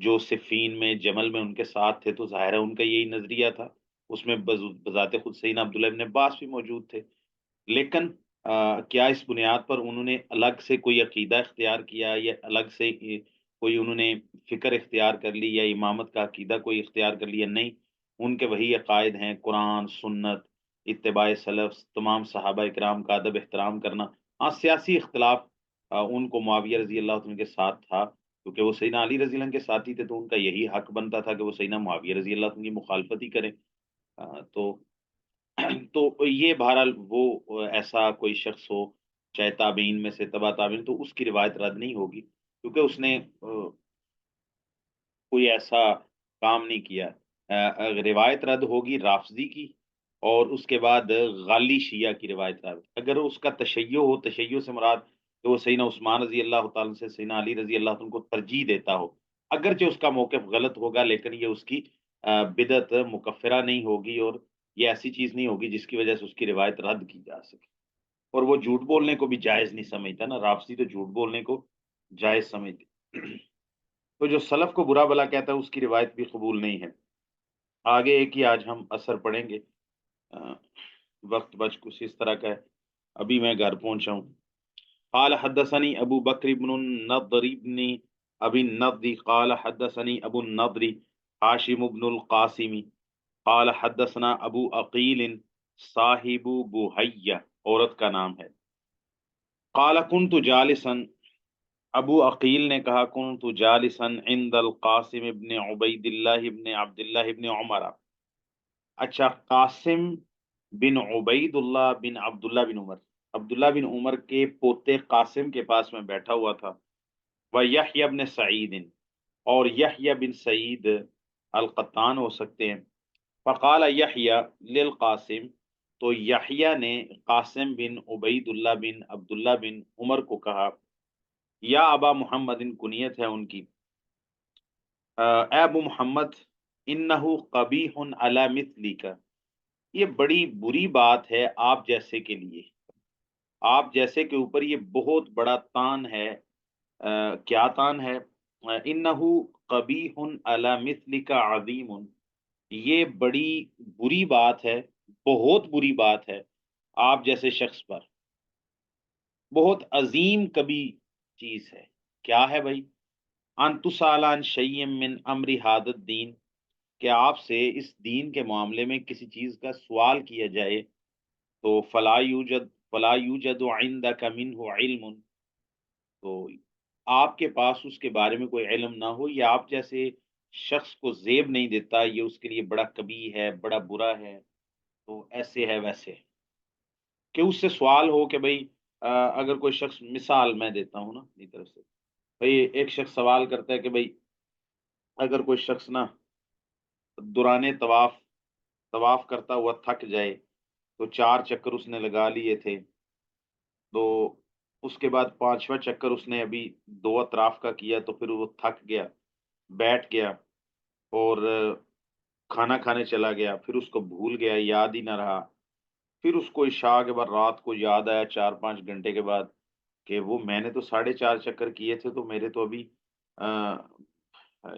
جو صفین میں جمل میں ان کے ساتھ تھے تو ظاہر ہے ان کا یہی نظریہ تھا، اس میں بذات خود سیدنا عبداللہ ابن عباس بھی موجود تھے، لیکن کیا اس بنیاد پر انہوں نے الگ سے کوئی عقیدہ اختیار کیا یا الگ سے کوئی انہوں نے فکر اختیار کر لی یا امامت کا عقیدہ کوئی اختیار کر لیا؟ نہیں، ان کے وہی عقائد ہیں، قرآن، سنت، اتباع سلف، تمام صحابہ اکرام کا ادب احترام کرنا۔ ہاں، سیاسی اختلاف ان کو معاویہ رضی اللہ عنہ کے ساتھ تھا، کیونکہ وہ سیدنا علی رضی اللہ عنہ کے ساتھی تھے، تو ان کا یہی حق بنتا تھا کہ وہ سیدنا معاویہ رضی اللہ عنہ کی مخالفت ہی کریں۔ تو تو یہ بہرحال وہ ایسا کوئی شخص ہو، چاہے تابعین میں سے تبع تابعین، تو اس کی روایت رد نہیں ہوگی، کیونکہ اس نے کوئی ایسا کام نہیں کیا۔ روایت رد ہوگی رافضی کی، اور اس کے بعد غالی شیعہ کی روایت رد۔ اگر اس کا تشیع ہو، تشیع سے مراد کہ وہ سیدنا عثمان رضی اللہ تعالیٰ سے سیدنا علی رضی اللہ عنہ کو ترجیح دیتا ہو، اگرچہ اس کا موقف غلط ہوگا، لیکن یہ اس کی بدعت مکفرہ نہیں ہوگی، اور یہ ایسی چیز نہیں ہوگی جس کی وجہ سے اس کی روایت رد کی جا سکے۔ اور وہ جھوٹ بولنے کو بھی جائز نہیں سمجھتا نا، رافضی تو جھوٹ بولنے کو جائز سمجھتے۔ تو جو سلف کو برا بلا کہتا ہے اس کی روایت بھی قبول نہیں ہے۔ آگے ایک ہی آج ہم اثر پڑھیں گے، آ، وقت بچ کچھ اس طرح کا ہے، ابھی میں گھر پہنچا ہوں۔ قال حدثني ابو بکر بن النضر بن ابی النضر قال حدثني ابو النضر ہاشم بن القاسم قال حدثنا ابو عقیل صاحب بوحیہ، عورت کا نام ہے۔ قال كنت جالسا، ابو عقیل نے کہا کنت جالسا عند القاسم ابن عبید اللہ ابن عبد اللہ ابن عمر۔ اچھا، قاسم بن عبید اللہ بن عبداللہ بن عمر، عبداللہ بن عمر کے پوتے قاسم کے پاس میں بیٹھا ہوا تھا، وہ یحییٰ بن سعید، اور یحییٰ بن سعید القطان ہو سکتے ہیں۔ فقال یحییٰ للقاسم، تو یحییٰ نے قاسم بن عبید اللہ بن عبداللہ بن عمر کو کہا، یا ابا محمد، ان کنیت ہے ان کی، اے ابو محمد، انہو قبیح علی مثلک، یہ بڑی بری بات ہے آپ جیسے کے لیے، آپ جیسے کے اوپر یہ بہت بڑا تان ہے۔ کیا تان ہے؟ انہو قبیح علی مثلک عظیم، یہ بڑی بری بات ہے، بہت بری بات ہے آپ جیسے شخص پر، بہت عظیم کبھی چیز ہے۔ کیا ہے بھائی؟ ان تسال عن شیء من امر هذا الدین، کہ آپ سے اس دین کے معاملے میں کسی چیز کا سوال کیا جائے، تو فلا یوجد عندک منہ علم، تو آپ کے پاس اس کے بارے میں کوئی علم نہ ہو، یا آپ جیسے شخص کو زیب نہیں دیتا، یہ اس کے لیے بڑا کبیح ہے، بڑا برا ہے، تو ایسے ہے ویسے ہے، کہ اس سے سوال ہو کہ بھئی اگر کوئی شخص، مثال میں دیتا ہوں نا اپنی طرف سے، بھئی ایک شخص سوال کرتا ہے کہ بھئی اگر کوئی شخص نا دوران طواف کرتا ہوا تھک جائے، تو 4 چکر اس نے لگا لیے تھے، تو اس کے بعد 5واں چکر اس نے ابھی 2 اطراف کا کیا، تو پھر وہ تھک گیا، بیٹھ گیا، اور کھانا کھانے چلا گیا، پھر اس کو بھول گیا، یاد ہی نہ رہا، پھر اس کو عشاء کے بعد رات کو یاد آیا 4 5 گھنٹے کے بعد کہ وہ میں نے تو 4.5 چکر کیے تھے، تو میرے تو ابھی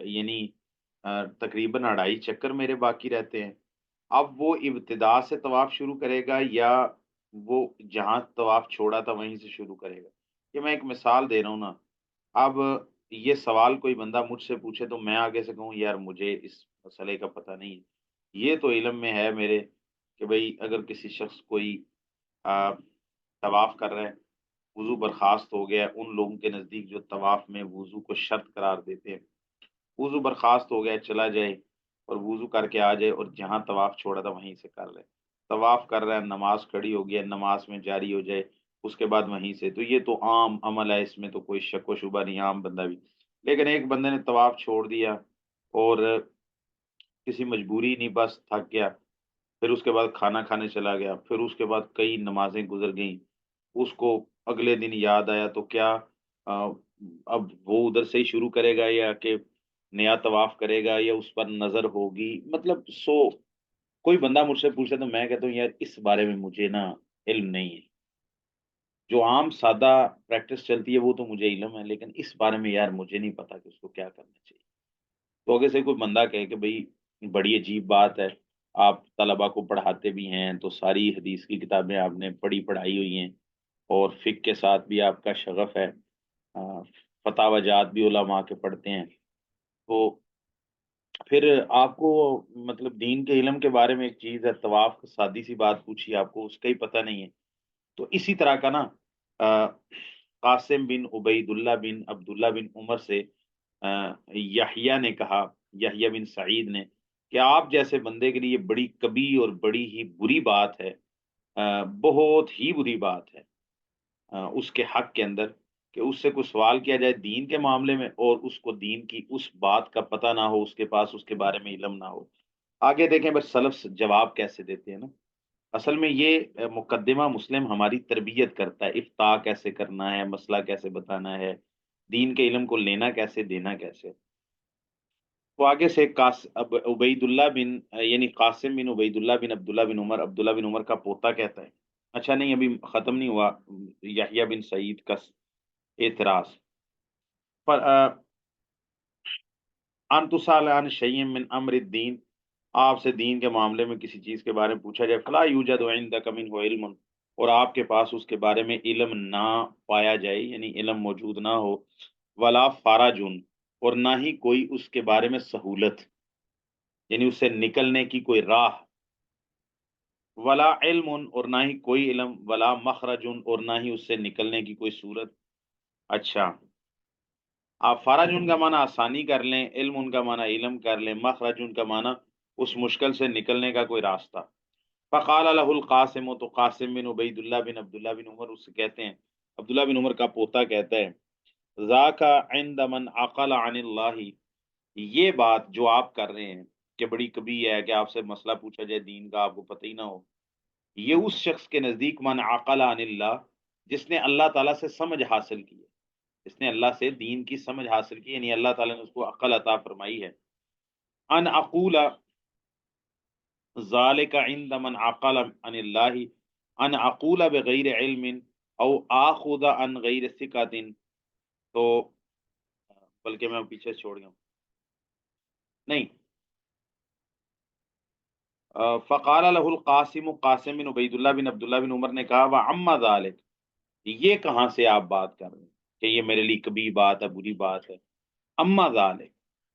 یعنی تقریباً 2.5 چکر میرے باقی رہتے ہیں۔ اب وہ ابتدا سے طواف شروع کرے گا، یا وہ جہاں طواف چھوڑا تھا وہیں سے شروع کرے گا؟ یہ میں ایک مثال دے رہا ہوں نا۔ اب یہ سوال کوئی بندہ مجھ سے پوچھے تو میں آگے سے کہوں یار مجھے اس مسئلے کا پتہ نہیں ہے، یہ تو علم میں ہے میرے، کہ بھئی اگر کسی شخص کوئی طواف کر رہا ہے، وضو برخاست ہو گیا، ان لوگوں کے نزدیک جو طواف میں وضو کو شرط قرار دیتے ہیں، وضو برخاست ہو گیا، چلا جائے اور وضو کر کے آ جائے، اور جہاں طواف چھوڑا تھا وہیں سے کر لے، طواف کر رہا ہے، نماز کھڑی ہو گیا، نماز میں جاری ہو جائے، اس کے بعد وہیں سے، تو یہ تو عام عمل ہے، اس میں تو کوئی شک و شبہ نہیں، عام بندہ بھی۔ لیکن ایک بندے نے طواف چھوڑ دیا، اور کسی مجبوری نہیں، بس تھک گیا، پھر اس کے بعد کھانا کھانے چلا گیا، پھر اس کے بعد کئی نمازیں گزر گئیں، اس کو اگلے دن یاد آیا، تو کیا آ، اب وہ ادھر سے ہی شروع کرے گا، یا کہ نیا طواف کرے گا، یا اس پر نظر ہوگی؟ مطلب کوئی بندہ مجھ سے پوچھے تو میں کہتا ہوں یار اس بارے میں مجھے نا علم نہیں ہے، جو عام سادہ پریکٹس چلتی ہے وہ تو مجھے علم ہے، لیکن اس بارے میں یار مجھے نہیں پتا کہ اس کو کیا کرنا چاہیے۔ تو اگر سے کوئی بندہ کہے کہ بھئی بڑی عجیب بات ہے، آپ طلبا کو پڑھاتے بھی ہیں تو ساری حدیث کی کتابیں آپ نے پڑھائی ہوئی ہیں اور فقہ کے ساتھ بھی آپ کا شغف ہے، فتاوی جات بھی علماء کے پڑھتے ہیں، تو پھر آپ کو مطلب دین کے علم کے بارے میں ایک چیز ہے، طواف سادی سی بات پوچھی آپ کو، اس کا ہی پتہ نہیں ہے۔ تو اسی طرح کا نا آ، قاسم بن عبید اللہ بن عبداللہ بن عمر سے یحییٰ نے کہا، یحییٰ بن سعید نے، کہ آپ جیسے بندے کے لیے بڑی کبھی اور بڑی ہی بری بات ہے، بہت ہی بری بات ہے اس کے حق کے اندر، کہ اس سے کوئی سوال کیا جائے دین کے معاملے میں اور اس کو دین کی اس بات کا پتہ نہ ہو، اس کے پاس اس کے بارے میں علم نہ ہو۔ آگے دیکھیں بس سلف جواب کیسے دیتے ہیں نا۔ اصل میں یہ مقدمہ مسلم ہماری تربیت کرتا ہے، افتاء کیسے کرنا ہے، مسئلہ کیسے بتانا ہے، دین کے علم کو لینا کیسے، دینا کیسے۔ تو آگے سے عبید اللہ بن یعنی قاسم بن عبید اللہ بن عبداللہ بن عمر کا پوتا کہتا ہے، اچھا نہیں ابھی ختم نہیں ہوا یحییٰ بن سعید کا اعتراض پر ان تسال عن شیء من امر الدین، آپ سے دین کے معاملے میں کسی چیز کے بارے میں پوچھا جائے، فلا یوجد عندک منہ علم، اور آپ کے پاس اس کے بارے میں علم نہ پایا جائے، یعنی علم موجود نہ ہو، ولا فارجن، اور نہ ہی کوئی اس کے بارے میں سہولت، یعنی اس سے نکلنے کی کوئی راہ، ولا علم، اور نہ ہی کوئی علم، ولا مخرج، اور نہ ہی اس سے نکلنے کی کوئی صورت۔ اچھا، آپ فرج ان کا معنی آسانی کر لیں، علم ان کا معنی علم کر لیں، مخرج ان کا معنی اس مشکل سے نکلنے کا کوئی راستہ۔ فقال له القاسم، تو قاسم بن عبید اللہ بن عبداللہ بن عمر اس سے کہتے ہیں، عبداللہ بن عمر کا پوتا کہتا ہے، ذاک عند من عقل عن اللہ، یہ بات جو آپ کر رہے ہیں کہ بڑی کبھی ہے کہ آپ سے مسئلہ پوچھا جائے دین کا آپ کو پتہ ہی نہ ہو، یہ اس شخص کے نزدیک من عقل عن اللہ، جس نے اللہ تعالیٰ سے سمجھ حاصل کی ہے، جس نے اللہ سے دین کی سمجھ حاصل کی، یعنی اللہ تعالیٰ نے اس کو عقل عطا فرمائی ہے۔ ان اقول ذالک عند من عقل عن اللہ، ان اقول بغیر علم او آخذ عن غیر ثقۃ، تو بلکہ میں پیچھے چھوڑ گیا ہوں، نہیں، فقال له القاسم، قاسم بن عبید اللہ بن عبداللہ بن عمر نے کہا، وعما ذالک، یہ کہاں سے آپ بات کر رہے ہیں کہ یہ میرے لیے کبھی بات ہے، بری بات ہے، اما ذالک،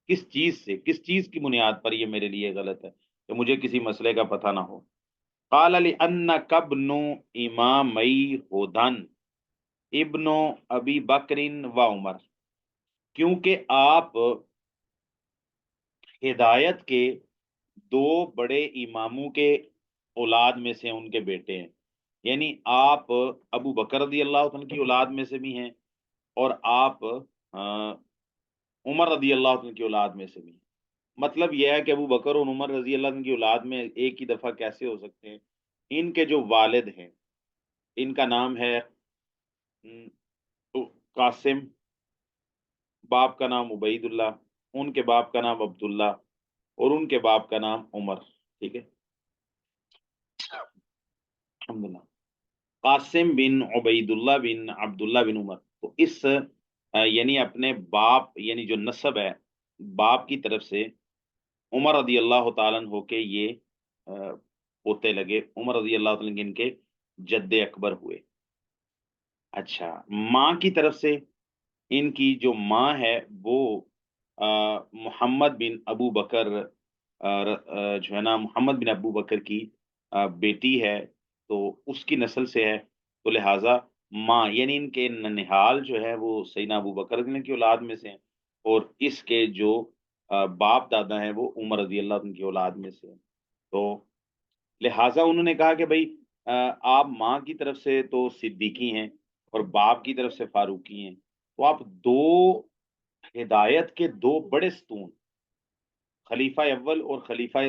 کس چیز سے، کس چیز کی بنیاد پر یہ میرے لیے غلط ہے کہ مجھے کسی مسئلے کا پتہ نہ ہو۔ قال لأنک ابن امامی ہدن ابن ابی بکر و عمر، کیونکہ آپ ہدایت کے دو بڑے اماموں کے اولاد میں سے ان کے بیٹے ہیں، یعنی آپ ابو بکر رضی اللہ عنہ کی اولاد میں سے بھی ہیں اور آپ عمر رضی اللہ عنہ کی اولاد میں سے بھی ہیں۔ مطلب یہ ہے کہ ابو بکر اور عمر رضی اللہ عنہ کی اولاد میں ایک ہی دفعہ کیسے ہو سکتے ہیں؟ ان کے جو والد ہیں، ان کا نام ہے قاسم، باپ کا نام عبید اللہ، ان کے باپ کا نام عبداللہ، اور ان کے باپ کا نام عمر، ٹھیک ہے، الحمدللہ، قاسم بن عبید اللہ بن عبداللہ بن عمر، تو اس یعنی اپنے باپ، یعنی جو نسب ہے باپ کی طرف سے عمر رضی اللہ تعالیٰ عنہ ہو کے یہ پوتے لگے، عمر رضی اللہ تعالیٰ عنہ ان کے جد اکبر ہوئے۔ اچھا، ماں کی طرف سے ان کی جو ماں ہے وہ محمد بن ابو بکر جو ہے نا، محمد بن ابو بکر کی بیٹی ہے، تو اس کی نسل سے ہے، تو لہٰذا ماں یعنی ان کے ننہال جو ہے وہ سیدنا ابو بکر رضی اللہ عنہ کی اولاد میں سے ہیں، اور اس کے جو باپ دادا ہیں وہ عمر رضی اللہ عنہ کی اولاد میں سے ہیں۔ تو لہٰذا انہوں نے کہا کہ بھائی آپ ماں کی طرف سے تو صدیقی ہیں اور باپ کی طرف سے فاروقی ہیں، تو آپ دو ہدایت کے دو بڑے ستون، خلیفہ اول اور خلیفہ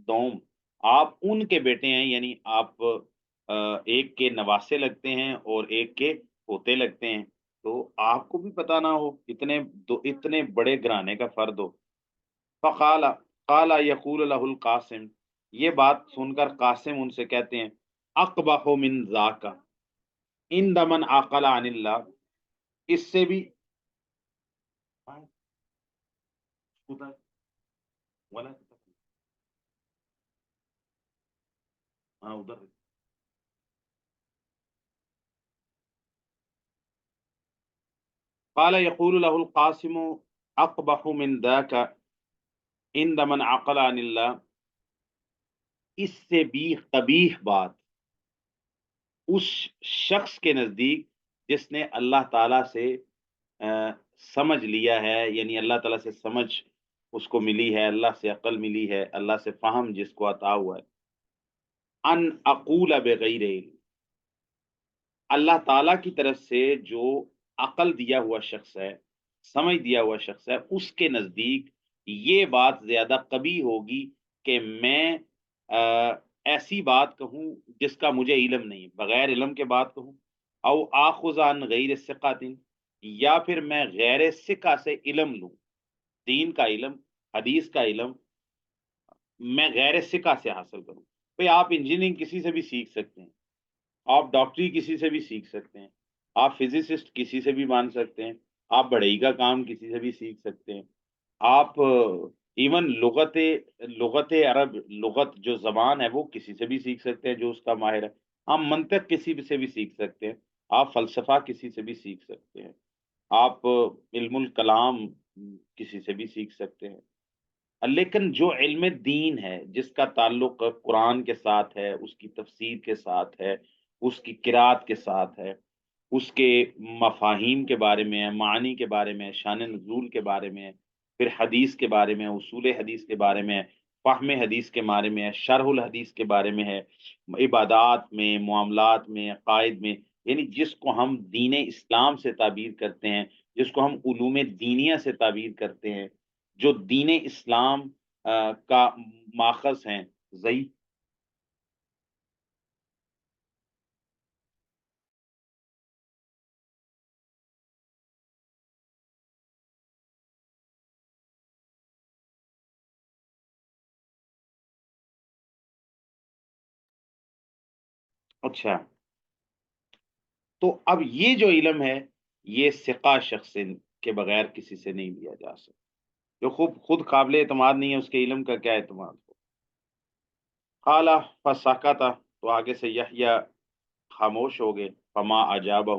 دوم، آپ ان کے بیٹے ہیں، یعنی آپ ایک کے نواسے لگتے ہیں اور ایک کے پوتے لگتے ہیں، تو آپ کو بھی پتہ نہ ہو، اتنے بڑے گھرانے کا فرد ہو۔ فقال، قال یقول له القاسم، یہ بات سن کر قاسم ان سے کہتے ہیں، اقبح من ذاک عند من عقل عن اللہ، اس سے بھی ولا ہاں ادھر. قال يقول له القاسم اقبح من ذاك عند من عقل عن الله. اس سے بھی قبیح بات اس شخص کے نزدیک جس نے اللہ تعالیٰ سے سمجھ لیا ہے، یعنی اللہ تعالیٰ سے سمجھ اس کو ملی ہے، اللہ سے عقل ملی ہے، اللہ سے فہم جس کو عطا ہوا ہے. ان اقول بغیر علم، اللہ تعالیٰ کی طرف سے جو عقل دیا ہوا شخص ہے، سمجھ دیا ہوا شخص ہے، اس کے نزدیک یہ بات زیادہ قبیح ہوگی کہ میں ایسی بات کہوں جس کا مجھے علم نہیں، بغیر علم کے بات کہوں. او آخذ عن غیر ثقات، یا پھر میں غیر ثقہ سے علم لوں، دین کا علم، حدیث کا علم میں غیر ثقہ سے حاصل کروں. بھئی آپ انجینئرنگ کسی سے بھی سیکھ سکتے ہیں، آپ ڈاکٹری کسی سے بھی سیکھ سکتے ہیں، آپ فزسسٹ کسی سے بھی مان سکتے ہیں، آپ بڑھئی کا کام کسی سے بھی سیکھ سکتے ہیں، آپ ایون لغت عرب، لغت جو زبان ہے وہ کسی سے بھی سیکھ سکتے ہیں جو اس کا ماہر ہے. آپ منطق کسی سے بھی سیکھ سکتے ہیں، آپ فلسفہ کسی سے بھی سیکھ سکتے ہیں، آپ علم الکلام کسی سے بھی سیکھ سکتے ہیں. لیکن جو علم دین ہے، جس کا تعلق قرآن کے ساتھ ہے، اس کی تفسیر کے ساتھ ہے، اس کی قرات کے ساتھ ہے، اس کے مفاہیم کے بارے میں ہے، معنی کے بارے میں ہے، شان نزول کے بارے میں ہے، پھر حدیث کے بارے میں ہے، اصول حدیث کے بارے میں ہے، فہم حدیث کے بارے میں ہے، شرح الحدیث کے بارے میں ہے، عبادات میں، معاملات میں، عقائد میں، یعنی جس کو ہم دین اسلام سے تعبیر کرتے ہیں، جس کو ہم علوم دینیہ سے تعبیر کرتے ہیں، جو دین اسلام کا ماخذ ہیں. زئی. اچھا، تو اب یہ جو علم ہے یہ ثقہ شخص کے بغیر کسی سے نہیں لیا جا سکتا. جو خود قابل اعتماد نہیں ہے اس کے علم کا کیا اعتماد ہو. قال فسکت، تو آگے سے یحییٰ خاموش ہو گئے. فما اجابہ،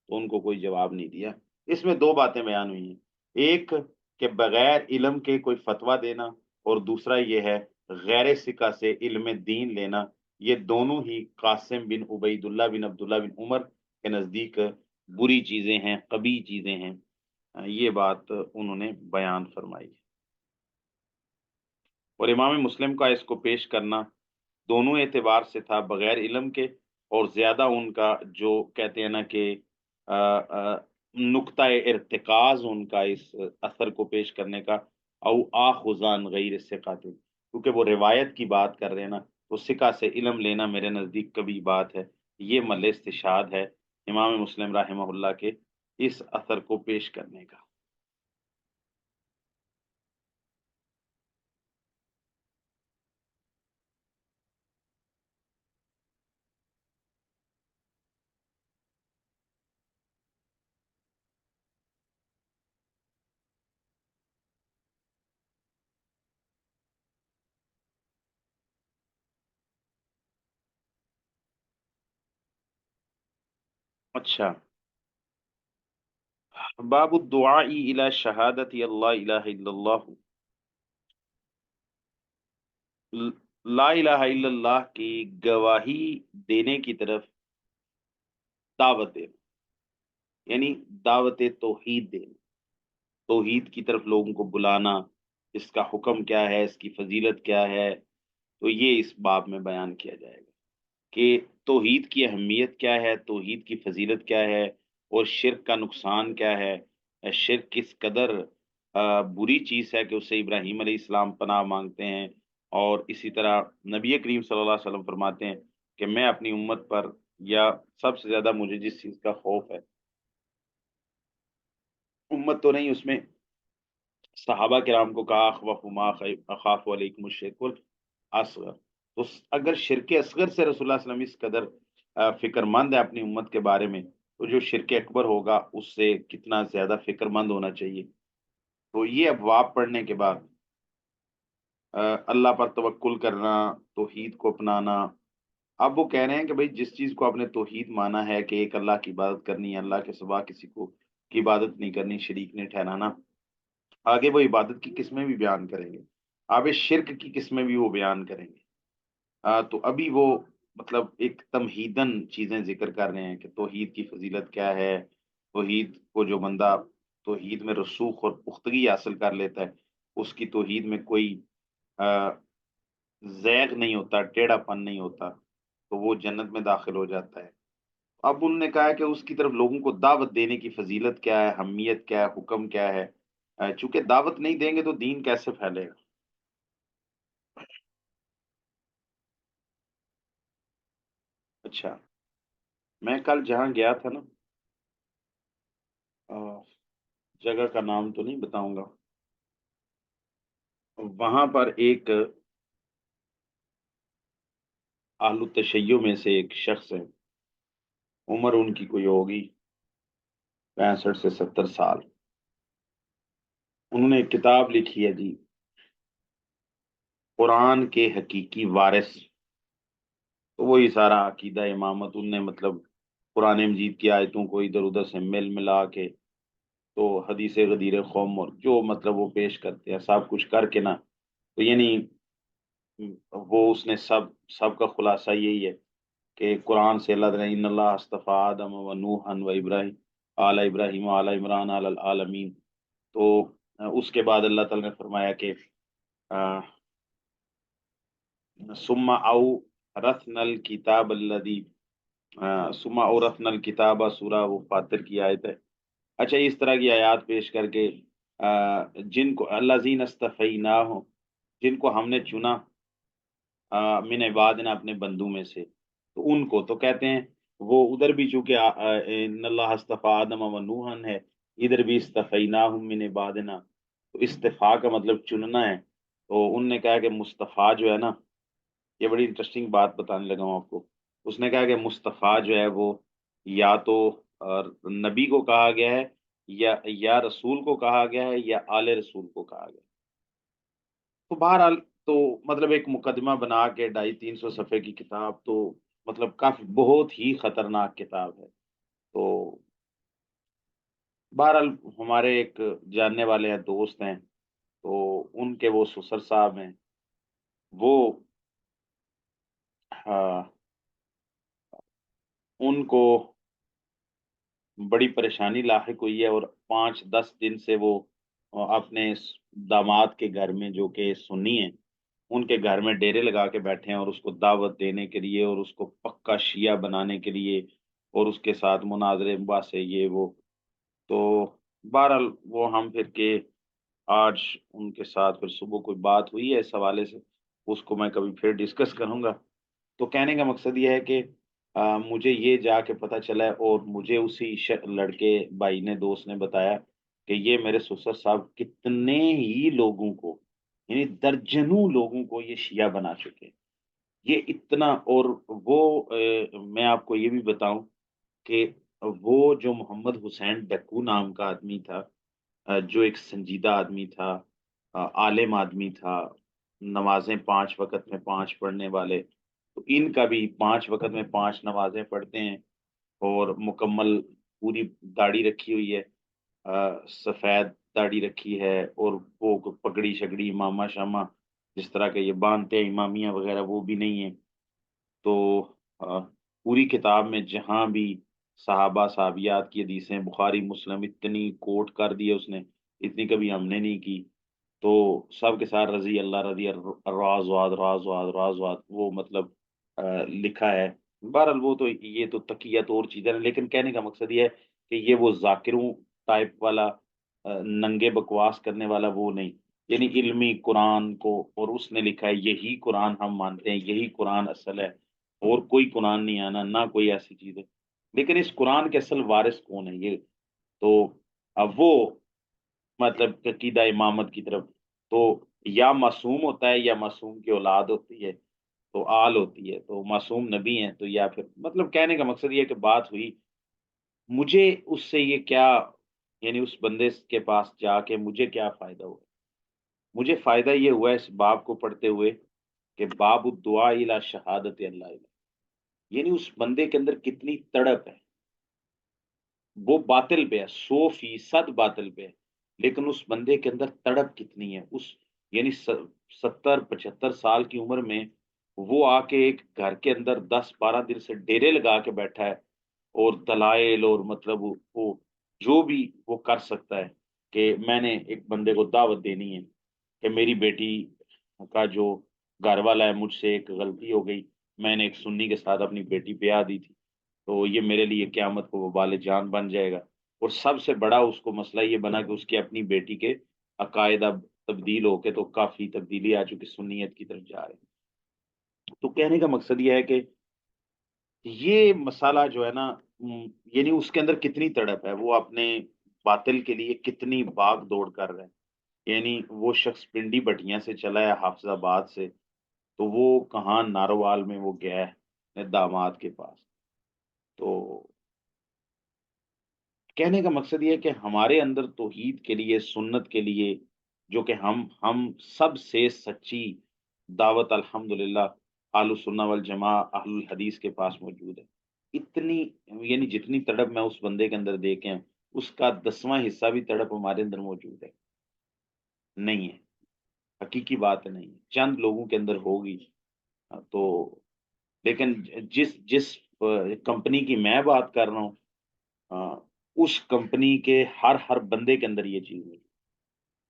تو ان کو کوئی جواب نہیں دیا. اس میں دو باتیں بیان ہوئی ہیں، ایک کہ بغیر علم کے کوئی فتویٰ دینا، اور دوسرا یہ ہے غیر ثقہ سے علم دین لینا. یہ دونوں ہی قاسم بن عبید اللہ بن عبداللہ بن عمر کے نزدیک بری چیزیں ہیں، قبیح چیزیں ہیں. یہ بات انہوں نے بیان فرمائی. اور امام مسلم کا اس کو پیش کرنا دونوں اعتبار سے تھا، بغیر علم کے، اور زیادہ ان کا جو کہتے ہیں نا کہ نقطہ ارتکاز ان کا اس اثر کو پیش کرنے کا، او آخذان غیر ثقات، کیونکہ وہ روایت کی بات کر رہے ہیں نا، تو ثقہ سے علم لینا میرے نزدیک کبھی بات ہے. یہ محل استشہاد ہے امام مسلم رحمہ اللہ کے اس اثر کو پیش کرنے کا. اچھا، باب الدعاء الى شہادت اللہ الہ الا اللہ، لا الہ الا اللہ کی گواہی دینے کی طرف دعوت دینا، یعنی دعوت توحید دینا، توحید کی طرف لوگوں کو بلانا، اس کا حکم کیا ہے، اس کی فضیلت کیا ہے. تو یہ اس باب میں بیان کیا جائے گا کہ توحید کی اہمیت کیا ہے، توحید کی فضیلت کیا ہے، اور شرک کا نقصان کیا ہے، شرک کس قدر بری چیز ہے کہ اس سے ابراہیم علیہ السلام پناہ مانگتے ہیں. اور اسی طرح نبی کریم صلی اللہ علیہ وسلم فرماتے ہیں کہ میں اپنی امت پر، یا سب سے زیادہ مجھے جس چیز کا خوف ہے، امت تو نہیں، اس میں صحابہ کرام کو کہا اخوف ما اخاف علیکم الشرک الاصغر. تو اگر شرک اصغر سے رسول اللہ صلی اللہ علیہ وسلم اس قدر فکر مند ہے اپنی امت کے بارے میں، تو جو شرک اکبر ہوگا اس سے کتنا زیادہ فکر مند ہونا چاہیے. تو یہ ابواب پڑھنے کے بعد اللہ پر توکل کرنا، توحید کو اپنانا۔ اب وہ کہہ رہے ہیں کہ بھئی جس چیز کو آپ نے توحید مانا ہے کہ ایک اللہ کی عبادت کرنی ہے، اللہ کے سوا کسی کو کی عبادت نہیں کرنی، شریک نہیں ٹھہرانا، آگے وہ عبادت کی قسمیں بھی بیان کریں گے، آگے شرک کی قسمیں بھی وہ بیان کریں گے۔ تو ابھی وہ مطلب ایک تمہیدن چیزیں ذکر کر رہے ہیں کہ توحید کی فضیلت کیا ہے، توحید کو جو بندہ توحید میں رسوخ اور پختگی حاصل کر لیتا ہے، اس کی توحید میں کوئی آ، زیغ نہیں ہوتا، ٹیڑھا پن نہیں ہوتا، تو وہ جنت میں داخل ہو جاتا ہے۔ اب انہوں نے کہا ہے کہ اس کی طرف لوگوں کو دعوت دینے کی فضیلت کیا ہے، اہمیت کیا ہے، حکم کیا ہے؟ چونکہ دعوت نہیں دیں گے تو دین کیسے پھیلے گا؟ اچھا، میں کل جہاں گیا تھا نا، آ، جگہ کا نام تو نہیں بتاؤں گا، وہاں پر ایک اہل التشیع میں سے ایک شخص ہے، عمر ان کی کوئی ہوگی 65 سے 70 سال۔ انہوں نے ایک کتاب لکھی ہے جی، قرآن کے حقیقی وارث۔ تو وہی سارا عقیدہ امامت ان نے مطلب قرآن مجید کی آیتوں کو ادھر ادھر سے مل ملا کے، تو حدیث غدیر قوم اور جو مطلب وہ پیش کرتے ہیں سب کچھ کر کے نا، تو یعنی وہ اس نے سب کا خلاصہ یہی ہے کہ قرآن سے اللہ تعالیٰ ان اللہ اصطفیٰ آدم و نوحا و ابراہیم آل ابراہیم و آل عمران علی العالمین۔ تو اس کے بعد اللہ تعالیٰ نے فرمایا کہ ثم او رثنا الکتاب الذی ثم اورثنا الکتاب، سورہ وہ فاتر کی آیت ہے۔ اچھا، اس طرح کی آیات پیش کر کے جن کو اللہ زین استفینا ہو، جن کو ہم نے چنا من عبادنا اپنے بندوں میں سے، تو ان کو تو کہتے ہیں وہ ادھر بھی چونکہ ان اللہ اصطفیٰ آدم و نوحا ہے، ادھر بھی استفیناہم من عبادنا، تو استفاء کا مطلب چننا ہے۔ تو ان نے کہا کہ مصطفیٰ جو ہے نا، یہ بڑی انٹرسٹنگ بات بتانے لگا ہوں آپ کو۔ اس نے کہا کہ مصطفیٰ جو ہے وہ یا تو نبی کو کہا گیا ہے، یا رسول کو کہا گیا ہے، یا آل رسول کو کہا گیا ہے۔ تو بہرحال، تو مطلب ایک مقدمہ بنا کے 250 300 صفحے کی کتاب، تو مطلب کافی بہت ہی خطرناک کتاب ہے۔ تو بہرحال ہمارے ایک جاننے والے ہیں، دوست ہیں، تو ان کے وہ سسر صاحب ہیں، وہ ہاں، ان کو بڑی پریشانی لاحق ہوئی ہے، اور 5 10 دن سے وہ اپنے داماد کے گھر میں، جو کہ سنی ہیں، ان کے گھر میں ڈیرے لگا کے بیٹھے ہیں، اور اس کو دعوت دینے کے لیے اور اس کو پکا شیعہ بنانے کے لیے، اور اس کے ساتھ مناظرے مباحثے یہ وہ۔ تو بہرحال وہ ہم پھر کے آج ان کے ساتھ پھر صبح کوئی بات ہوئی ہے اس حوالے سے، اس کو میں کبھی پھر ڈسکس کروں گا۔ تو کہنے کا مقصد یہ ہے کہ مجھے یہ جا کے پتہ چلا ہے، اور مجھے اسی لڑکے بھائی نے، دوست نے بتایا کہ یہ میرے سسر صاحب کتنے ہی لوگوں کو، یعنی درجنوں لوگوں کو یہ شیعہ بنا چکے ہیں۔ یہ اتنا، اور وہ میں آپ کو یہ بھی بتاؤں کہ وہ جو محمد حسین ڈکو نام کا آدمی تھا، جو ایک سنجیدہ آدمی تھا، عالم آدمی تھا، نمازیں 5 وقت میں 5 پڑھنے والے، تو ان کا بھی 5 وقت میں 5 نمازیں پڑھتے ہیں، اور مکمل پوری داڑھی رکھی ہوئی ہے، سفید داڑھی رکھی ہے، اور وہ پگڑی شگڑی امامہ شامہ جس طرح کے یہ باندھتے ہیں امامیہ وغیرہ، وہ بھی نہیں ہے۔ تو آ، پوری کتاب میں جہاں بھی صحابہ صحابیات کی حدیثیں، بخاری مسلم اتنی کوٹ کر دی ہے اس نے، اتنی کبھی ہم نے نہیں کی۔ تو سب کے ساتھ رضی اللہ رضی راز واد راز واد راز واد، وہ مطلب لکھا ہے۔ بہرحال وہ تو یہ تو تقیت اور چیزیں ہیں، لیکن کہنے کا مقصد یہ ہے کہ یہ وہ ذاکروں ٹائپ والا ننگے بکواس کرنے والا وہ نہیں، یعنی علمی قرآن کو، اور اس نے لکھا ہے یہی قرآن ہم مانتے ہیں، یہی قرآن اصل ہے، اور کوئی قرآن نہیں آنا، نہ کوئی ایسی چیز ہے۔ لیکن اس قرآن کے اصل وارث کون ہے یہ؟ تو اب وہ مطلب عقیدہ امامت کی طرف، تو یا معصوم ہوتا ہے یا معصوم کی اولاد ہوتی ہے، تو آل ہوتی ہے، تو معصوم نبی ہیں، تو یا پھر مطلب کہنے کا مقصد یہ ہے کہ بات ہوئی، مجھے اس سے یہ کیا، یعنی اس بندے کے پاس جا کے مجھے کیا فائدہ ہوا؟ مجھے فائدہ یہ ہوا اس باب کو پڑھتے ہوئے کہ باب الدعاء الی شہادت اللہ الہ، یعنی اس بندے کے اندر کتنی تڑپ ہے، وہ باطل پہ ہے، 100% باطل پہ ہے، لیکن اس بندے کے اندر تڑپ کتنی ہے، اس یعنی 70-75 سال کی عمر میں وہ آ کے ایک گھر کے اندر 10-12 دن سے ڈیرے لگا کے بیٹھا ہے، اور دلائل اور مطلب وہ جو بھی وہ کر سکتا ہے کہ میں نے ایک بندے کو دعوت دینی ہے کہ میری بیٹی کا جو گھر والا ہے، مجھ سے ایک غلطی ہو گئی، میں نے ایک سنی کے ساتھ اپنی بیٹی بیاہ دی تھی، تو یہ میرے لیے قیامت کو وبال جان بن جائے گا۔ اور سب سے بڑا اس کو مسئلہ یہ بنا کہ اس کی اپنی بیٹی کے عقائد اب تبدیل ہو کے تو کافی تبدیلی آ چکی، سنیت کی طرف جا رہے ہیں۔ تو کہنے کا مقصد یہ ہے کہ یہ مسئلہ جو ہے نا، یعنی اس کے اندر کتنی تڑپ ہے، وہ اپنے باطل کے لیے کتنی بھاگ دوڑ کر رہے ہیں، یعنی وہ شخص پنڈی بٹیاں سے چلا ہے، حافظ آباد سے، تو وہ کہاں ناروال میں وہ گیا ہے اپنے داماد کے پاس۔ تو کہنے کا مقصد یہ ہے کہ ہمارے اندر توحید کے لیے، سنت کے لیے، جو کہ ہم سب سے سچی دعوت الحمدللہ اہل السنہ والجماعہ اہل الحدیث کے پاس موجود ہے، اتنی یعنی جتنی تڑپ میں اس بندے کے اندر دیکھیں، اس کا 10واں حصہ بھی تڑپ ہمارے اندر موجود ہے نہیں ہے، حقیقی بات ہے، نہیں ہے، چند لوگوں کے اندر ہوگی۔ تو لیکن جس کمپنی کی میں بات کر رہا ہوں، آ، اس کمپنی کے ہر بندے کے اندر یہ چیز ہے،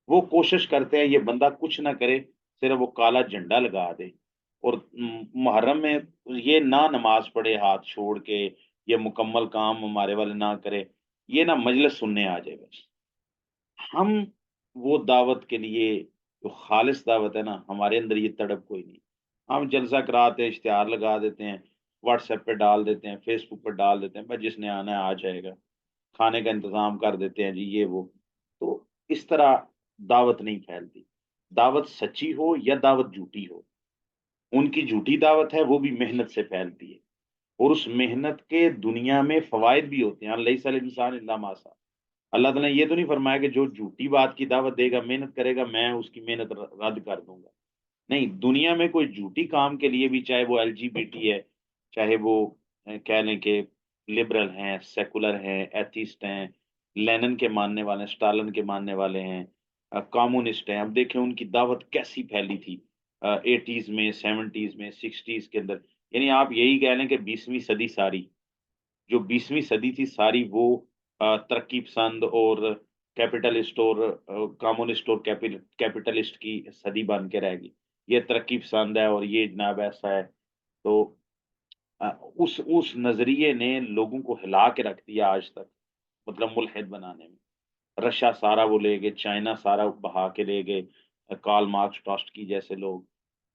وہ کوشش کرتے ہیں یہ بندہ کچھ نہ کرے، صرف وہ کالا جھنڈا لگا دے، اور محرم میں یہ نہ نماز پڑھے ہاتھ چھوڑ کے، یہ مکمل کام ہمارے والے نہ کرے، یہ نہ مجلس سننے آ جائے بس۔ ہم وہ دعوت کے لیے جو خالص دعوت ہے نا، ہمارے اندر یہ تڑپ کوئی نہیں، ہم جلسہ کراتے ہیں، اشتہار لگا دیتے ہیں، واٹس ایپ پہ ڈال دیتے ہیں، فیس بک پہ ڈال دیتے ہیں، بس جس نے آنا ہے آ جائے گا، کھانے کا انتظام کر دیتے ہیں جی، یہ وہ۔ تو اس طرح دعوت نہیں پھیلتی، دعوت سچی ہو یا دعوت جھوٹی ہو، ان کی جھوٹی دعوت ہے وہ بھی محنت سے پھیلتی ہے، اور اس محنت کے دنیا میں فوائد بھی ہوتے ہیں، لیس الانسان الا ما سعی۔ اللہ تعالیٰ نے یہ تو نہیں فرمایا کہ جو جھوٹی بات کی دعوت دے گا، محنت کرے گا، میں اس کی محنت رد کر دوں گا۔ نہیں، دنیا میں کوئی جھوٹی کام کے لیے بھی، چاہے وہ ایل جی بی ٹی ہے، چاہے وہ کہہ لیں کہ لبرل ہیں، سیکولر ہیں، ایتھیسٹ ہیں، لینن کے ماننے والے ہیں، اسٹالن کے ماننے والے ہیں، کامونسٹ ہیں، اب دیکھیں ان کی دعوت کیسی پھیلی تھی 80s میں، 70s میں، 60s کے اندر، یعنی آپ یہی کہہ لیں کہ 20ویں صدی ساری، جو 20ویں صدی تھی ساری، وہ ترقی پسند اور کیپٹلسٹ اور کامونسٹ اور کیپٹلسٹ کی صدی بن کے رہ گئی، یہ ترقی پسند ہے اور یہ جناب ایسا ہے۔ تو آ، اس نظریے نے لوگوں کو ہلا کے رکھ دیا آج تک، مطلب ملحد بنانے میں، رشیا سارا وہ لے گئے، چائنا سارا بہا کے لے گئے، کارل مارکس ٹراسٹکی جیسے لوگ۔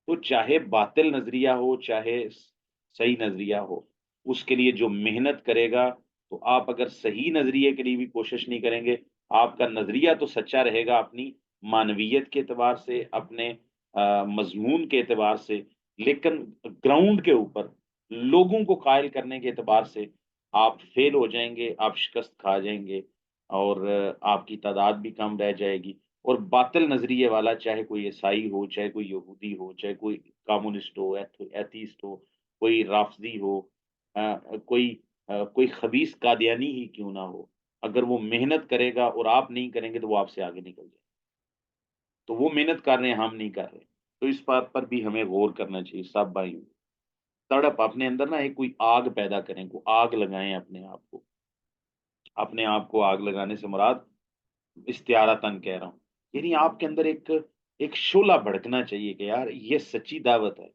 تو چاہے باطل نظریہ ہو، چاہے صحیح نظریہ ہو، اس کے لیے جو محنت کرے گا، تو آپ اگر صحیح نظریے کے لیے بھی کوشش نہیں کریں گے، آپ کا نظریہ تو سچا رہے گا اپنی معنویت کے اعتبار سے، اپنے مضمون کے اعتبار سے، لیکن گراؤنڈ کے اوپر لوگوں کو قائل کرنے کے اعتبار سے آپ فیل ہو جائیں گے، آپ شکست کھا جائیں گے، اور آپ کی تعداد بھی کم رہ جائے گی۔ اور باطل نظریے والا، چاہے کوئی عیسائی ہو، چاہے کوئی یہودی ہو، چاہے کوئی کامونسٹ ہو، ایتھیسٹ ہو، کوئی رافضی ہو، کوئی خبیث قادیانی ہی کیوں نہ ہو، اگر وہ محنت کرے گا اور آپ نہیں کریں گے تو وہ آپ سے آگے نکل جائے۔ تو وہ محنت کر رہے ہیں، ہم نہیں کر رہے، تو اس بات پر بھی ہمیں غور کرنا چاہیے سب بھائیوں۔ تڑپ اپنے اندر نا ایک کوئی آگ پیدا کریں، کوئی آگ لگائیں اپنے آپ کو، اپنے آپ کو آگ لگانے سے مراد استعارتن کہہ رہا ہوں، یعنی آپ کے اندر ایک شعلہ بھڑکنا چاہیے کہ یار یہ سچی دعوت ہے،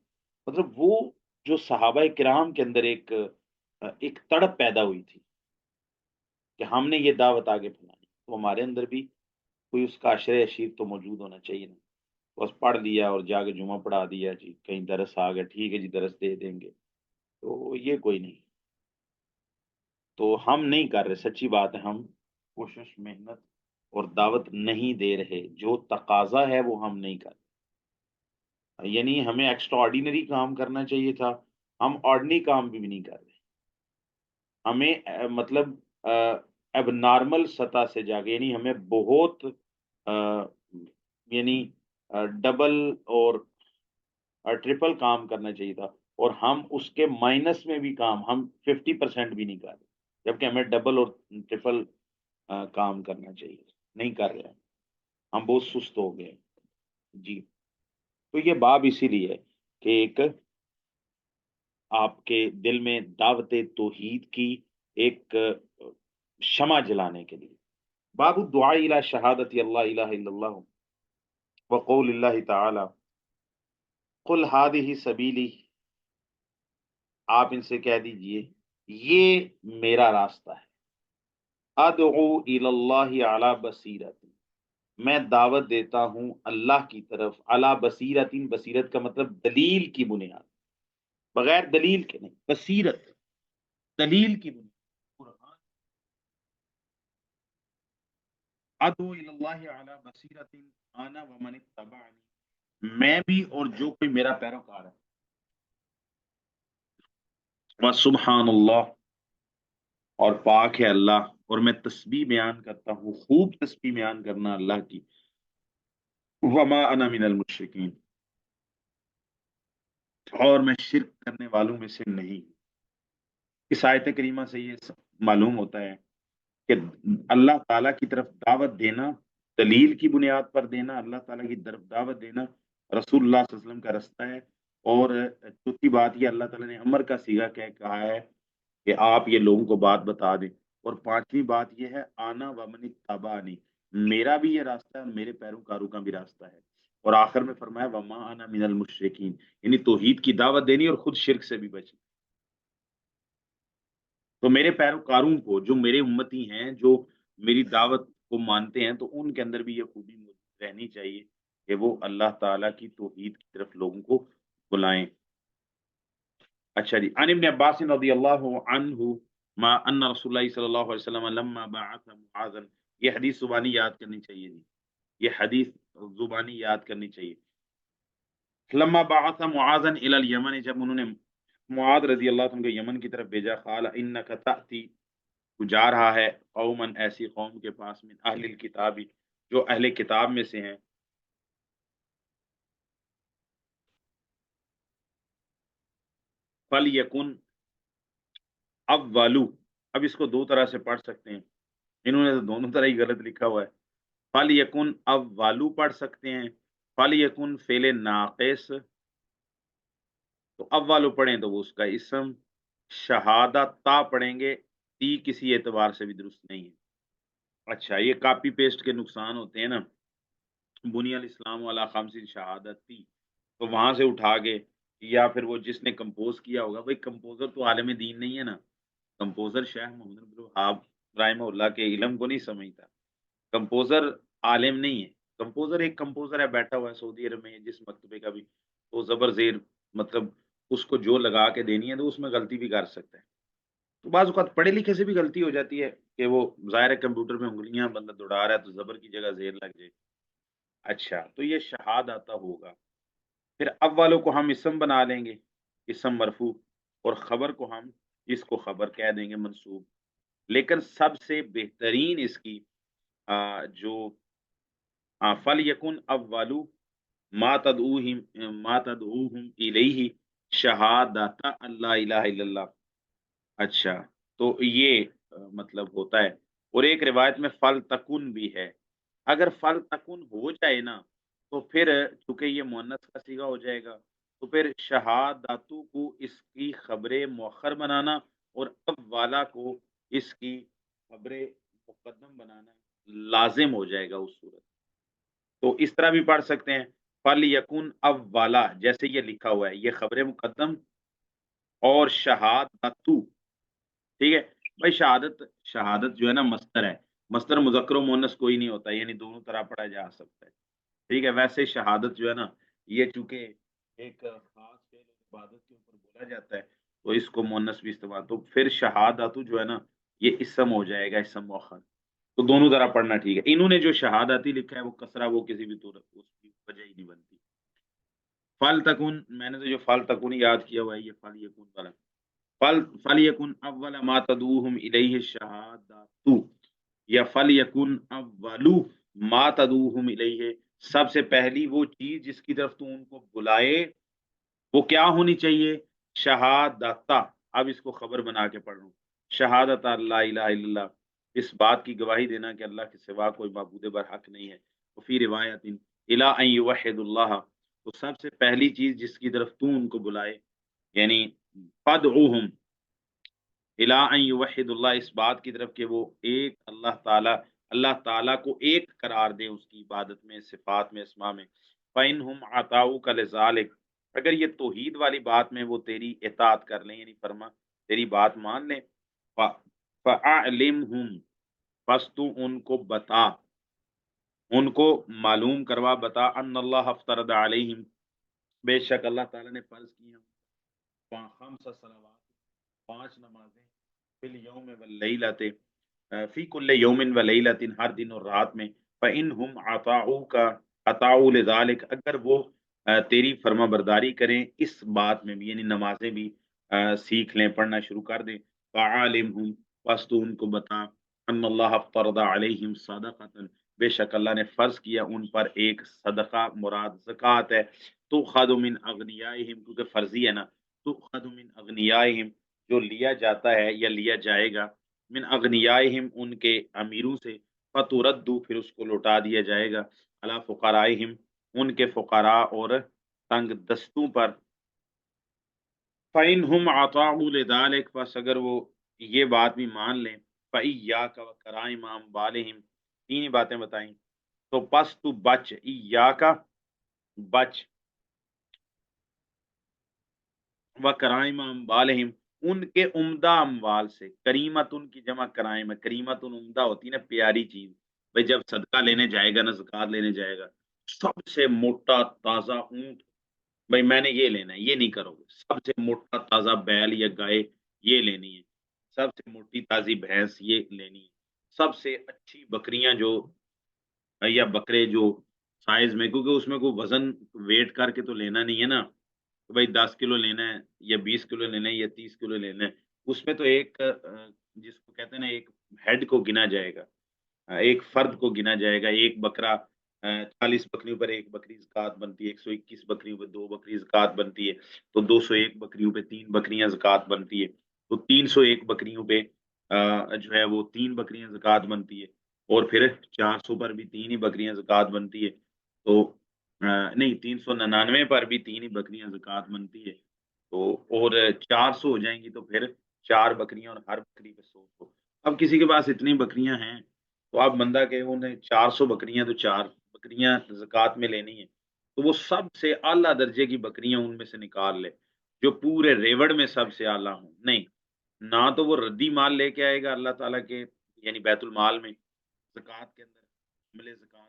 مطلب وہ جو صحابہ کرام کے اندر ایک تڑپ پیدا ہوئی تھی کہ ہم نے یہ دعوت آگے پھیلانی، تو ہمارے اندر بھی کوئی اس کا عشر اشیر تو موجود ہونا چاہیے نا، بس پڑھ لیا اور جا کے جمعہ پڑھا دیا جی، کہیں درس آ گیا، ٹھیک ہے جی درس دے دیں گے، تو یہ کوئی نہیں۔ تو ہم نہیں کر رہے، سچی بات ہے، ہم کوشش، محنت اور دعوت نہیں دے رہے، جو تقاضا ہے وہ ہم نہیں کر رہے، یعنی ہمیں ایکسٹرا آرڈینری کام کرنا چاہیے تھا، ہم آرڈنری کام بھی نہیں کر رہے، ہمیں مطلب اب نارمل سطح سے جا کے، یعنی ہمیں بہت آ، یعنی ڈبل اور ٹرپل کام کرنا چاہیے تھا، اور ہم اس کے مائنس میں بھی کام ہم 50% بھی نہیں کر رہے، جبکہ ہمیں ڈبل اور ٹرپل کام کرنا چاہیے، نہیں کر رہے ہیں، ہم بہت سست ہو گئے جی۔ تو یہ باب اسی لیے ہے کہ ایک آپ کے دل میں دعوت توحید کی ایک شمع جلانے کے لیے۔ باب الدعاء الى شہادت اللہ الہ الا اللہ وقول اللہ تعالی قل هذه سبیلی، آپ ان سے کہہ دیجئے یہ میرا راستہ ہے، ادعو الی اللہ علی بصیرت، میں دعوت دیتا ہوں اللہ کی طرف، علی بصیرت، بصیرت کا مطلب دلیل کی بنیاد، بغیر دلیل کے نہیں، بصیرت دلیل کی بنیاد، قرآن، ادعو الی اللہ علی بصیرت انا ومن اتبعنی، میں بھی اور جو کوئی میرا پیروکار ہے، وسبحان اللہ، اور پاک ہے اللہ، اور میں تسبیح بیان کرتا ہوں، خوب تسبیح بیان کرنا اللہ کی، وما انا من المشرکین، اور میں شرک کرنے والوں میں سے نہیں۔ اس آیت کریمہ سے یہ معلوم ہوتا ہے کہ اللہ تعالیٰ کی طرف دعوت دینا، دلیل کی بنیاد پر دینا، اللہ تعالیٰ کی طرف دعوت دینا رسول اللہ صلی اللہ علیہ وسلم کا رستہ ہے۔ اور چوتھی بات یہ اللہ تعالیٰ نے امر کا صیغہ کہا ہے کہ آپ یہ لوگوں کو بات بتا دیں۔ اور پانچویں بات یہ ہے آنا ومن اتبعنی، میرا بھی یہ راستہ ہے اور میرے پیروکاروں کا بھی راستہ ہے۔ اور آخر میں فرمایا وما انا من المشرکین، یعنی توحید کی دعوت دینی اور خود شرک سے بھی بچنا۔ تو میرے پیروکاروں کو، جو میرے امتی ہیں، جو میری دعوت کو مانتے ہیں، تو ان کے اندر بھی یہ خوبی رہنی چاہیے کہ وہ اللہ تعالیٰ کی توحید کی طرف لوگوں کو بلائیں۔ اچھا جی، عن ابن عباس رضی اللہ عنہ ما ان رسول اللہ صلی اللہ علیہ وسلم لما بعث معاذا، یہ حدیث زبانی یاد کرنی چاہیے جی، یہ حدیث زبانی یاد کرنی چاہیے۔ لما بعث معاذا الى الیمن، جب انہوں نے معاذ رضی اللہ عنہ کو یمن کی طرف بھیجا، قال انک تأتی، تو جا رہا ہے، قومن، ایسی قوم کے پاس، من اہل الکتاب، جو اہل کتاب میں سے ہیں، فلیکن اولو، اب اس کو دو طرح سے پڑھ سکتے ہیں، انہوں نے تو دونوں طرح ہی غلط لکھا ہوا ہے، فلیکن اولو پڑھ سکتے ہیں، فلیکن فعل ناقص، تو اولو پڑھیں تو وہ اس کا اسم، شہادتا پڑھیں گے، تی کسی اعتبار سے بھی درست نہیں ہے۔ اچھا، یہ کاپی پیسٹ کے نقصان ہوتے ہیں نا، بنی الاسلام علی خمس شہادت تھی، تو وہاں سے اٹھا کے، یا پھر وہ جس نے کمپوز کیا ہوگا، بھائی کمپوزر تو عالم دین نہیں ہے نا، کمپوزر شیخ محمد بن وہاب رحمہ اللہ کے علم کو نہیں سمجھتا، کمپوزر عالم نہیں ہے، کمپوزر ایک کمپوزر ہے، بیٹھا ہوا ہے سعودی عرب میں جس مکتبے کا بھی، تو زبر زیر، مطلب اس کو جو لگا کے دینی ہے تو اس میں غلطی بھی کر سکتا ہے، تو بعض اوقات پڑھے لکھے سے بھی غلطی ہو جاتی ہے کہ وہ ظاہر ہے کمپیوٹر میں انگلیاں بندہ دوڑا رہا ہے تو زبر کی جگہ زیر لگ جائے۔ اچھا، تو یہ شہاد آتا ہوگا، پھر اب والوں کو ہم اسم بنا لیں گے، اسم مرفوع، اور خبر کو ہم اس کو خبر کہہ دیں گے منصوب، لیکن سب سے بہترین اس کی جو فَلْيَكُنْ أَوَّلُ ما تدعوہم الیہ شہادت اللہ الہ الا اللہ۔ اچھا، تو یہ مطلب ہوتا ہے، اور ایک روایت میں فل تکن بھی ہے، اگر فل تکن ہو جائے نا تو پھر چونکہ یہ مؤنث کا صیغہ ہو جائے گا، تو پھر شہادتو کو اس کی خبر مؤخر بنانا اور اب والا کو اس کی خبر مقدم بنانا لازم ہو جائے گا اس صورت، تو اس طرح بھی پڑھ سکتے ہیں فل یکن اب والا، جیسے یہ لکھا ہوا ہے، یہ خبر مقدم اور شہادتو، ٹھیک ہے بھائی، شہادت، شہادت جو ہے نا مصدر ہے، مصدر مذکر و مؤنث کوئی نہیں ہوتا، یعنی دونوں طرح پڑھا جا سکتا ہے، ٹھیک ہے۔ ویسے شہادت جو ہے نا، یہ چونکہ ایک خاص فعل عبادت کے اوپر بولا جاتا ہے، تو اس کو مؤنث بھی استعمال، تو پھر شہادت جو ہے نا یہ اسم ہو جائے گا، اسم مؤخر، تو دونوں طرح پڑھنا ٹھیک ہے۔ انہوں نے جو شہادتی لکھا ہے وہ کسرہ، وہ کسی بھی طور اس کی وجہ ہی نہیں بنتی۔ فل تکن، میں نے تو جو فل تکن یاد کیا ہوا ہے، یہ فل یکن والا، فلیکن اول ما تدعوہم الیہ الشہادۃ، یا فلیکن اولو ما تدعوہم الیہ سب سے پہلی وہ چیز جس کی طرف تو ان کو بلائے وہ کیا ہونی چاہیے؟ شہادتا، اب اس کو خبر بنا کے پڑھ لوں، شہادت اللہ الہ الا اللہ، اس بات کی گواہی دینا کہ اللہ کے سوا کوئی معبود برحق نہیں ہے، وفی روایت الی ان یوحد اللہ، تو سب سے پہلی چیز جس کی طرف تو ان کو بلائے، یعنی فدعوہم الی ان یوحد اللہ، اس بات کی طرف کہ وہ ایک اللہ تعالیٰ کو ایک قرار دیں اس کی عبادت میں، صفات میں، اسماء میں، فَإِنْهُمْ عَطَاؤُكَ لِذَلِكَ، اگر یہ توحید والی بات میں وہ تیری اطاعت کر لیں، یعنی فرما تیری بات مان لیں، فَأَعْلِمْهُمْ، پس تو ان کو بتا، ان کو معلوم کروا، بتا، ان اللہ افترض علیہم، بے شک اللہ تعالیٰ نے فرض کی ہیں خمس صلوات، 5 نمازیں، فی الیوم واللیلۃ، فی کل یوم ولیلۃ، ہر دن اور رات میں، فإنہم اطاعوا لذلک، اگر وہ تیری فرما برداری کریں اس بات میں بھی، یعنی نمازیں بھی سیکھ لیں، پڑھنا شروع کر دیں، فعالمہم، پس تو ان کو بتا، ان اللہ افترض علیہم صدقۃ، بے شک اللہ نے فرض کیا ان پر ایک صدقہ، مراد زکوٰۃ ہے، تو خد من اغنیائہم، کیونکہ فرضی ہے نا، تو خد من اغنیائہم، جو لیا جاتا ہے یا لیا جائے گا، من اغنیائہم، ان کے امیروں سے، فتردو، پھر اس کو لوٹا دیا جائے گا، علی فقرائہم، ان کے فقراء اور تنگ دستوں پر، فَإِنْهُمْ عَطَاعُوا لِذَلِكَ، پس اگر وہ یہ بات بھی مان لیں، فَإِيَّاكَ وَكَرَائِمَ أَمْوَالِهِمْ، تین ہی باتیں بتائیں، تو پس تو بچ، ایاکا، بچ، وَكَرَائِمَ أَمْوَالِهِمْ، ان کے عمدہ اموال سے، کریمت ان کی جمع کرائم ہے، کریمت ان عمدہ ہوتی ہے نا، پیاری چیز، بھئی جب صدقہ لینے جائے گا نا، زکوٰۃ لینے جائے گا، سب سے موٹا تازہ اونٹ، بھائی میں نے یہ لینا ہے، یہ نہیں کرو گے، سب سے موٹا تازہ بیل یا گائے یہ لینی ہے، سب سے موٹی تازی بھینس یہ لینی ہے، سب سے اچھی بکریاں جو، یا بکرے جو سائز میں، کیونکہ اس میں کوئی وزن ویٹ کر کے تو لینا نہیں ہے نا، کہ بھائی 10 کلو لینا ہے یا 20 کلو لینا ہے یا 30 کلو لینا ہے، اس میں تو ایک جس کو کہتے ہیں نا ایک ہیڈ کو گنا جائے گا، ایک فرد کو گنا جائے گا، ایک بکرا 40 بکریوں پر ایک بکری زکوٰۃ بنتی ہے، 121 بکریوں پہ 2 بکری زکوٰۃ بنتی ہے، تو 201 بکریوں پہ 3 بکریاں زکوٰۃ بنتی ہے، تو 301 بکریوں پہ جو ہے وہ 3 بکریاں زکوٰۃ بنتی ہے، اور پھر 400 پر بھی 3 ہی بکریاں زکوٰۃ بنتی ہے، تو نہیں 399 پر بھی 3 ہی بکریاں زکوٰۃ بنتی ہے، تو اور 400 ہو جائیں گی تو پھر 4 بکریاں، اور ہر بکری پہ 100 اب کسی کے پاس اتنی بکریاں ہیں تو آپ بندہ کہ انہیں 400 بکریاں، تو 4 بکریاں زکوٰۃ میں لینی ہے، تو وہ سب سے اعلیٰ درجے کی بکریاں ان میں سے نکال لے، جو پورے ریوڑ میں سب سے اعلیٰ ہوں، نہیں نہ تو وہ ردی مال لے کے آئے گا اللہ تعالیٰ کے، یعنی بیت المال میں زکوٰۃ کے اندر عمل زکوٰۃ،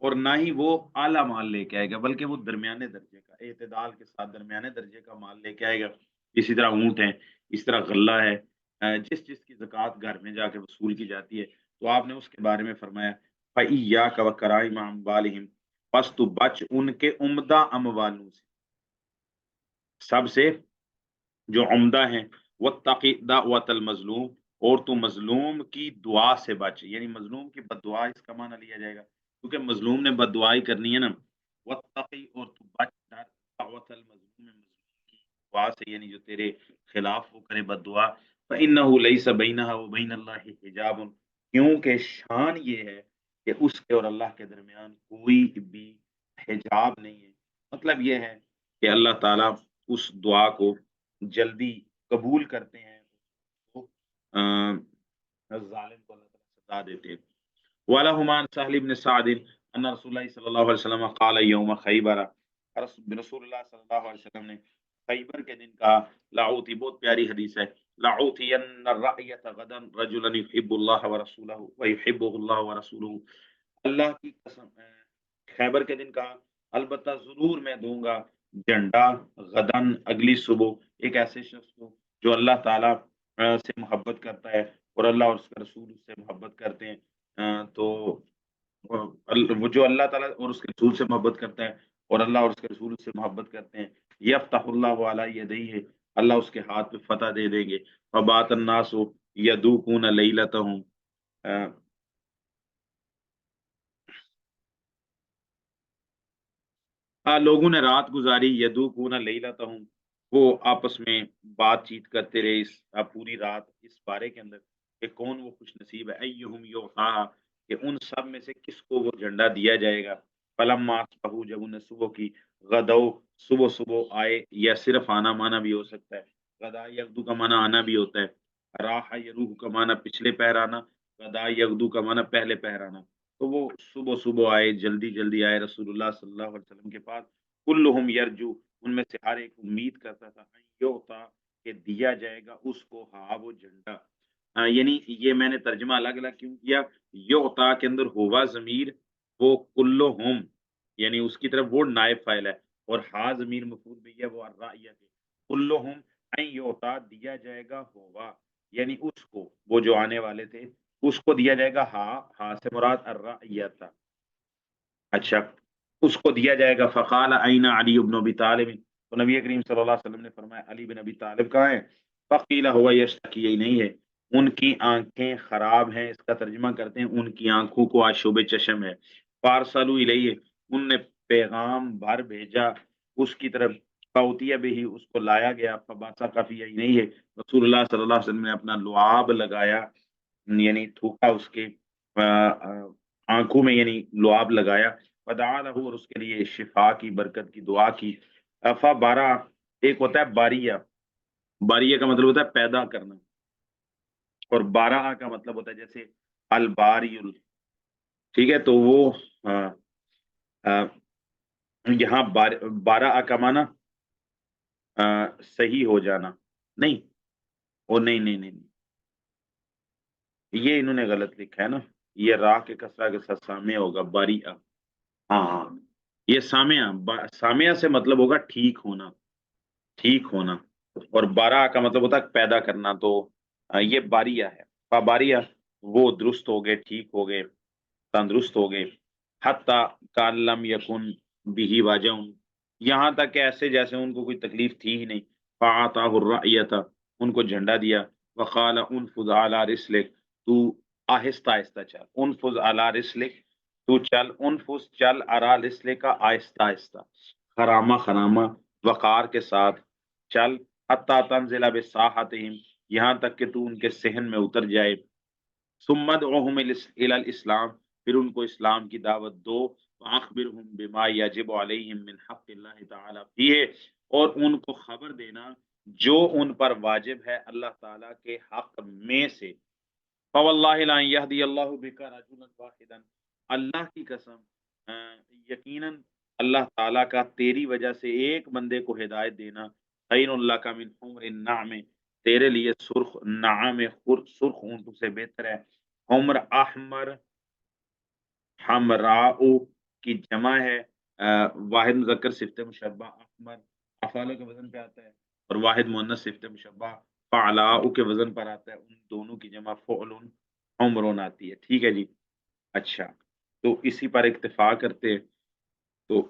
اور نہ ہی وہ اعلیٰ مال لے کے آئے گا، بلکہ وہ درمیانے درجے کا، اعتدال کے ساتھ درمیانے درجے کا مال لے کے آئے گا، اسی طرح اونٹ ہے، اس طرح غلہ ہے، جس جس کی زکوٰۃ گھر میں جا کے وصول کی جاتی ہے، تو آپ نے اس کے بارے میں فرمایا، فَإِيَّاكَ وَكَرَائِمَ أَمْوَالِهِمْ، پس تو بچ ان کے عمدہ اموالوں سے، سب سے جو عمدہ ہیں، وَاتَّقِ دعوت المظلوم، اور تو مظلوم کی دعا سے بچ، یعنی مظلوم کی بد دعا اس کا معنی لیا جائے گا، کیونکہ مظلوم نے بد دعائی کرنی ہے نا، وَاتَّقِ، اور تو بچ ڈر، دعوت المظلوم، مظلوم کی دعا سے، یعنی جو تیرے خلاف وہ کرے بد دعا، فَإِنَّهُ لَيْسَ بَيْنَهَا وَبَيْنَ اللَّهِ حِجَابٌ، کیونکہ شان یہ ہے کہ اس کے اور اللہ کے درمیان کوئی بھی حجاب نہیں ہے، مطلب یہ ہے کہ اللہ تعالیٰ اس دعا کو جلدی قبول کرتے ہیں، وہ ظالم کو اللہ تعالیٰ سزا دیتے ہیں۔ وَلَهُمْ عَنْ سَهْلِ بْنِ سَعْدٍ أَنَّ رسول اللہ صلی اللہ علیہ وسلم قال یوم خیبر، رسول اللہ صلی اللہ علیہ وسلم نے خیبر کے دن کہا، لعوتی، بہت پیاری حدیث ہے، لعوتین الرأیت غدا رجلا يحب اللہ ورسولہ ويحبه اللہ ورسولہ، اللہ کی قسم ہے، خیبر کے دن کہا، البتہ ضرور میں دوں گا جھنڈا، غدن، اگلی صبح، ایک ایسے شخص کو جو اللہ تعالیٰ سے محبت کرتا ہے اور اللہ اور اس کا رسول اس سے محبت کرتے ہیں، تو وہ جو اللہ تعالیٰ اور اس کے رسول سے محبت کرتا ہے اور اللہ اور اس کے رسول اس سے محبت کرتے ہیں، یفتح اللہ علی یدیہ، اللہ اس کے ہاتھ پہ فتح دے دیں گے، فبات الناس یذوقون لیلتہم، لوگوں نے رات گزاری یدوکون لیلتہم، وہ آپس میں بات چیت کرتے رہے اس پوری رات اس بارے کے اندر کہ کون وہ خوش نصیب ہے، ایہم یوفا، کہ ان سب میں سے کس کو وہ جھنڈا دیا جائے گا۔ فلما اصبحوا، جب انہیں صبح کی، غدو، صبح صبح آئے، یا صرف آنا مانا بھی ہو سکتا ہے، غدا یغدو کا مانا آنا بھی ہوتا ہے، راح یروح کا مانا پچھلے پہر آنا، غدا یغدو کا مانا پہلے پہر آنا۔ تو وہ صبح صبح آئے، جلدی جلدی آئے رسول اللہ صلی اللہ علیہ وسلم کے پاس۔ کلہم یرجو، ان میں سے ہر ایک امید کرتا تھا، ان یعطا، کہ دیا جائے گا اس کو، ہاں وہ جھنڈا۔ یعنی یہ میں نے ترجمہ الگ الگ کیوں کیا، یعطا کے اندر ہوا ضمیر وہ کلہم، یعنی اس کی طرف وہ نائب فاعل ہے، اور ہا ضمیر مفعول بھی ہے وہ الرائیہ کے، کلہم ان یعطا، دیا جائے گا ہوا، یعنی اس کو، وہ جو آنے والے تھے اس کو دیا جائے گا، ہا سے مراد الرائیہ تھا، اچھا اس کو دیا جائے گا۔ فقال این علی بن ابی طالب، تو نبی کریم صلی اللہ علیہ وسلم نے فرمایا علی بن ابی طالب کہاں ہیں؟ فقیل ہوا یشتکی، یہی نہیں ہے، ان کی آنکھیں خراب ہیں، اس کا ترجمہ کرتے ہیں ان کی آنکھوں کو آشوب چشم ہے۔ فارسلوا الیہ، ان نے پیغام بھر بھیجا اس کی طرف، فوتیہ بھی، اس کو لایا گیا، فباسا کافی، یہی نہیں ہے، رسول اللہ صلی اللہ علیہ وسلم نے اپنا لعاب لگایا، یعنی تھوکا اس کے آنکھوں میں، یعنی لعاب لگایا، فدعا لہ، اور اس کے لیے شفا کی، برکت کی دعا کی۔ فبارا، ایک ہوتا ہے باریہ، باریہ کا مطلب ہوتا ہے پیدا کرنا، اور بارہ کا مطلب ہوتا ہے جیسے الباری، ٹھیک ہے، تو وہ آ، آ، یہاں بارہ کا معنی صحیح ہو جانا، نہیں، وہ نہیں، یہ انہوں نے غلط لکھا ہے نا، یہ راہ کے کسرہ کے ساتھ سامع ہوگا باریہ، ہاں ہاں، یہ سامعہ، سامعہ سے مطلب ہوگا ٹھیک ہونا، ٹھیک ہونا، اور بارہ کا مطلب ہوتا ہے پیدا کرنا، تو یہ باریہ ہے، باریہ، وہ درست ہو گئے، ٹھیک ہو گئے، تندرست ہو گئے، حتی کان لم یکن بھی واجع، یہاں تک کہ ایسے جیسے ان کو کوئی تکلیف تھی ہی نہیں، فاعطاہ الرأیۃ، ان کو جھنڈا دیا، وقال انفذ علی رسلک، تو آہستہ آہستہ چل، انفذ علی رسلک، تو چل، انفذ چل، علی رسلک کا آہستہ آہستہ، خرامہ خرامہ، وقار کے ساتھ چل، حتی تنزل بساحتہم، یہاں تک کہ تو ان کے صحن میں اتر جائے، ثم ادعوہم الی الاسلام، پھر ان کو اسلام کی دعوت دو، واخبرہم بما یجب علیہم من حق اللہ تعالی فیہ، اور ان کو خبر دینا جو ان پر واجب ہے اللہ تعالیٰ کے حق میں سے، فواللہ لا یہدی اللہ بک رجلا واحدا، اللہ کی قسم، یقیناً اللہ تعالیٰ کا تیری وجہ سے ایک بندے کو ہدایت دینا، خیر اللہ کا من حمر النعم، تیرے لیے سرخ نعام، سرخ اونٹوں سے بہتر ہے، حمر احمر، حمراء کی جمع ہے، واحد مذکر صفت مشبہ احمر افعال کے وزن پہ آتا ہے، اور واحد مؤنث صفت مشبہ فعلاء کے وزن پر آتا ہے، ان دونوں کی جمع فعل حمرون آتی ہے، ٹھیک ہے جی، اچھا، تو اسی پر اکتفا کرتے ہیں، تو